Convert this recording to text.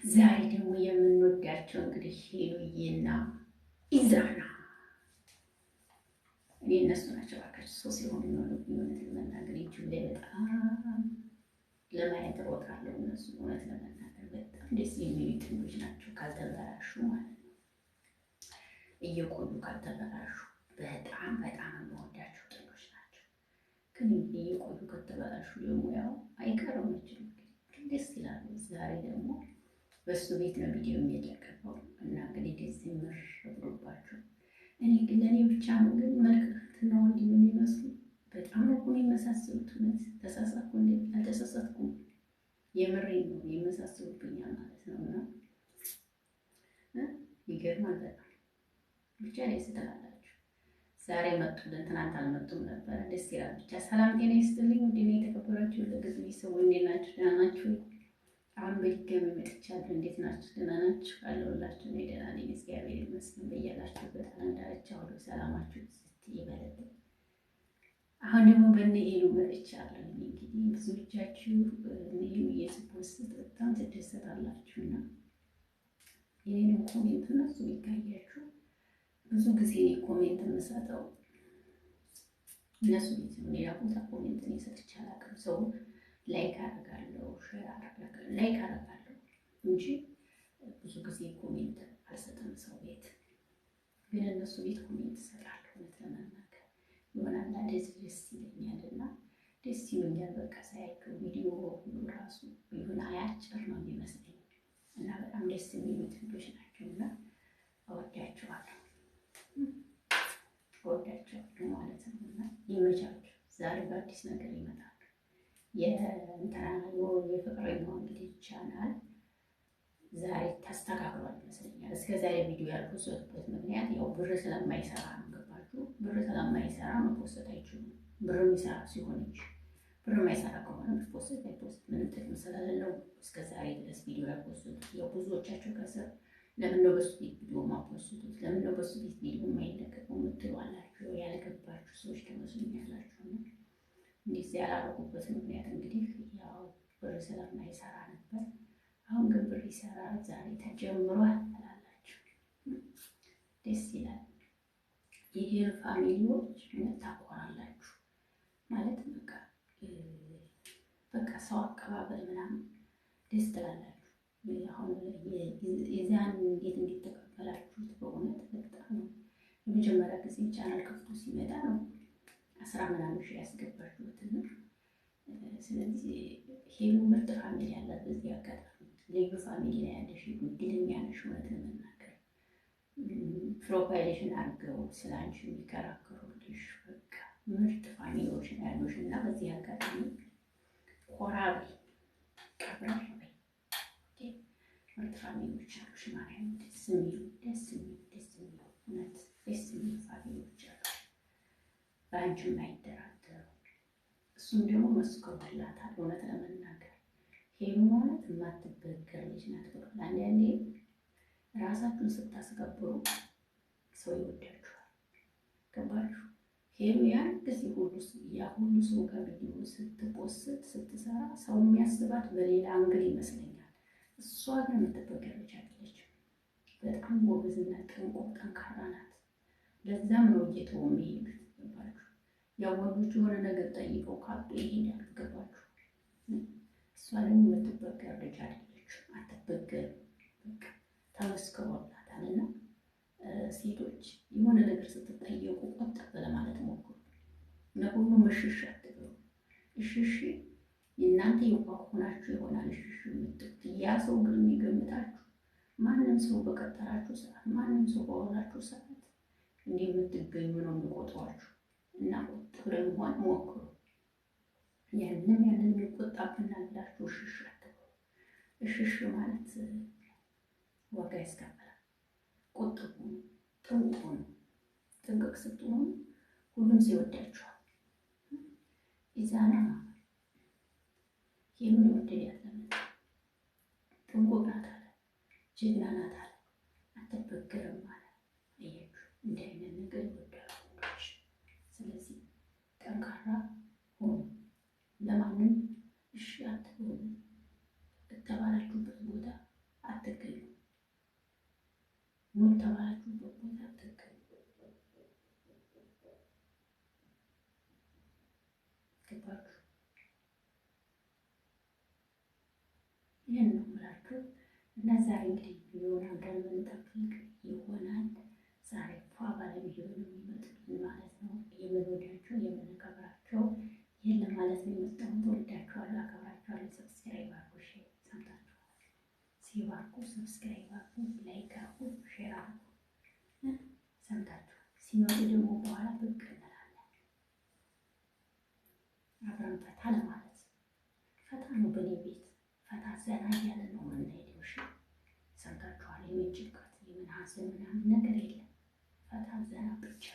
ዛሬ ደግሞ የምንወዳቸው እንግዲህ ሄሉዬና ኢዛና እኔ እነሱ ናቸው። ባካች ሰው ሲሆኑ የሆነ ለመናገር ይችላል። በጣም ለማየት እሮጣለሁ። እነሱ እውነት ለመናገር በጣም ደስ የሚሉ ጥንዶች ናቸው። ካልተበላሹ ማለት ነው፣ እየቆዩ ካልተበላሹ በጣም የምወዳቸው ጥንዶች ናቸው። ግን እየቆዩ ከተበላሹ ደግሞ ያው አይቀርም እንጂ ደስ ይላሉ። ዛሬ ደግሞ በሱ ቤት ነው ቪዲዮ የሚለቀቀው እና እንግዲህ ደስ ምር ብሎባቸው እኔ ግን ለእኔ ብቻ ነው ግን መልክትና ወንድ የሚመስሉ በጣም ነው እኮ የሚመሳሰሉት። እውነት ተሳሳትኩ እንዴ? አልተሳሳትኩም። የምሬን ነው የመሳሰሉብኛል ማለት ነው። እና ይገርማል በጣም ብቻ ደስ ትላላችሁ። ዛሬ መጡልን፣ ትናንት አልመጡም ነበረ። ደስ ይላል ብቻ። ሰላም ጤና ይስጥልኝ። ውድ የተከበራችሁ ለግዝ ቤተሰቦች እንዴት ናችሁ? ደህና ናችሁ? አሁን በድጋሚ መጥቻለሁ። እንዴት ናችሁ? ደህና ናችሁ? አለሁላችሁ። እኔ ደህና ነኝ፣ እግዚአብሔር ይመስገን። በያላችሁበት ዓለም ዳርቻ ሁሉ ሰላማችሁ ይበልልኝ። አሁን ደግሞ በእነ ሄሉ መጥቻለሁ። እንግዲህ ብዙዎቻችሁ እነ ሄሉ እየስፖስት በጣም ትደሰታላችሁና የኔንም ኮሜንት እነሱ ይጋያችሁ። ብዙ ጊዜ እኔ ኮሜንት የምሰጠው እነሱ ቤት ነው። ሌላ ቦታ ኮሜንት እኔ ሰጥቼ አላውቅም። ሰው ላይክ አደርጋለሁ፣ ሼር አደርጋለሁ፣ ላይክ አደርጋለሁ እንጂ ብዙ ጊዜ ኮሜንት አልሰጥም። ሰው ቤት ግን እነሱ ቤት ኮሜንት እሰጣለሁ። እውነት ለመናገር ይሆናል እንደዚህ ደስ ይለኛልና ደስ ይለኛል። በቃ ሳያቸው ቪዲዮ ሁሉ ራሱ ይሁን አያጭር ነው የሚመስለኝ እና በጣም ደስ የሚሉ ልጆች ናቸውና እወዳቸዋለሁ ማለት ነው። እና ይመቻችሁ። ዛሬ በአዲስ ነገር ይመጣል። የፍቅረኛው እንግዲህ ቻናል ዛሬ ተስተካክሏል ይመስለኛል። እስከ ዛሬ ቪዲዮ ያልፖስተበት ምክንያት ያው ብር ስለማይሰራ ነው። ገባችሁ? ብር ስለማይሰራ መፖስት አይችሉም። ብር የሚሰራ ሲሆን እንጂ ብር የማይሰራ ከሆነ ፖስት አይፖስት ምንም ጥቅም ስለሌለው እስከ ዛሬ ድረስ ቪዲዮ ያልፖስቱት። ያው ብዙዎቻቸው ከስር ለምን ነው በሱ ቤት ቪዲዮ ማፖስቱት? ለምን ነው በሱ ቤት ቪዲዮ የማይለቀቀው የምትሉ አላችሁ። ያልገባችሁ ሰዎች ትመስሉኛላችሁ። እንዲህ ያላረጉበት ምክንያት እንግዲህ ያው ብር ስለማይሰራ ነበር። አሁን ግን ብር ይሰራል። ዛሬ ተጀምሯል ትላላችሁ። ደስ ይላል። የሄሉ ፋሚሊዎች ታቆራላችሁ ማለት በቃ ሰው አቀባበል ምናምን ደስ ትላላችሁ። አሁን የዚያን እንዴት ተቀበላችሁት? በእውነት በጣም ነው። የመጀመሪያ ጊዜ ቻናል ከፍቶ ሲመጣ ነው 10 ምናምን ሺህ ያስገባችሁትና ስለዚህ ሄሉ ምርጥ ፋሚሊ ያላት በዚህ አጋጣሚ ልዩ ፋሚሊ ላይ ያለሽ እድለኛ ነሽ። እውነት ለመናገር ፕሮፋይልሽን አድርገው ስለ አንቺ የሚከራከሩልሽ በቃ ምርጥ ፋሚሊዎች ነው ያሉሽ እና በዚህ አጋጣሚ ኮራ በይ፣ ቀብረር በይ። ምርጥ ፋሚሊዎች አሉሽ። ማርያም ደስ የሚሉ እውነት ደስ የሚሉ ፋሚሊዎች አሉሽ፣ በአንቺ የማይደራደሩ። እሱም ደግሞ መስክሮላታል። እውነት ለመናገር ሄሉ ማለት የማትበገር ልጅ ናት ብሏል። አንዳንዴ ራሳችሁን ስታስከብሩ ሰው ይወዳችኋል። ገባችሁ? ሄሉ ያን ጊዜ ሁሉ ሰው ጋር ቪዲዮ ስትፖስት ስትሰራ ሰው የሚያስባት በሌላ አንግል ይመስለኛል። እሷ ግን የምትበገር ልጅ አይደለችም። በጣም ጎበዝና ጠንካራ ናት። ለዛም ነው እየተው የሚሄዱት። ገባችሁ? ያው ወንዶች የሆነ ነገር ጠይቀው ካጡ ይሄዳል። ገባችሁ? እሷ ደግሞ የምትበገር ልጅ አይደለችም። አትበገርም። በቃ ተመስክሮላታልና ሴቶች የሆነ ነገር ስትጠየቁ ቆጠብ ለማለት ሞክሩ። ለሁሉም እሽሽ አትበሉ። እሽሽ የእናንተ የዋህ ሆናችሁ ይሆናል እሽሽ የምትሉት። ያ ሰው ግን የሚገምታችሁ ማንም ሰው በቀጠራችሁ ሰዓት፣ ማንም ሰው ባወራችሁ ሰዓት እንዲህ የምትገኙ ነው የሚቆጥሯችሁ እና ቁጥብ ለመሆን ሞክሩ። ያንን የሚቆጣብናል ብላችሁ እሽሽ አትበሉ። እሽሽ ማለት ዋጋ ያስከፍላል። ቁጥብ ሁኑ፣ ጥንቁቅ ሁኑ። ጥንቅቅ ስትሆኑ ሁሉም ሰው ይወዳችኋል። ኢዛና የሚወደድ ጥንቁቅ ናት አለ፣ ጀግና ናት አለ፣ አትበገርም አለ። አያችሁ፣ እንዲህ አይነት ነገር ይወዳሉ ወንዶች። ስለዚህ ጠንካራ ሁኑ። ለማንም እሺ አትበሉ። ከተባላችሁበት ቦታ ገባችሁ? ይህን ነው የምላችሁ። እና ዛሬ እንግዲህ ቪዲዮውን አብረን የምንጠብቅ ይሆናል። ዛሬ ፏ ባለ ቪዲዮ ነው የሚመጡልን ማለት ነው። የምንወዳቸው የምንከብራቸው ይህን ለማለት ነው የመጣሁት። ወዳችኋለሁ፣ አከብራችኋለሁ። ሰብስክራይብ አድርጉ፣ ሼር ሰምታችኋል። ሴቭ አድርጉ፣ ሰብስክራይብ አድርጉ፣ ላይክ አድርጉ፣ ሼር አድርጉ። ሰምታችኋል። ሲመጡ ደግሞ በኋላ ብቅ እንላለን። አብረን ፈታ ለማለት ፈታ ነው። በእኔ ቤት ፈታ ዘና እያለ ነው የምንሄደው። እሺ ሰምታችኋል። የምን ጭንቀት የምን ሀዘን ምናምን ነገር የለም። ፈታ ዘና ብቻ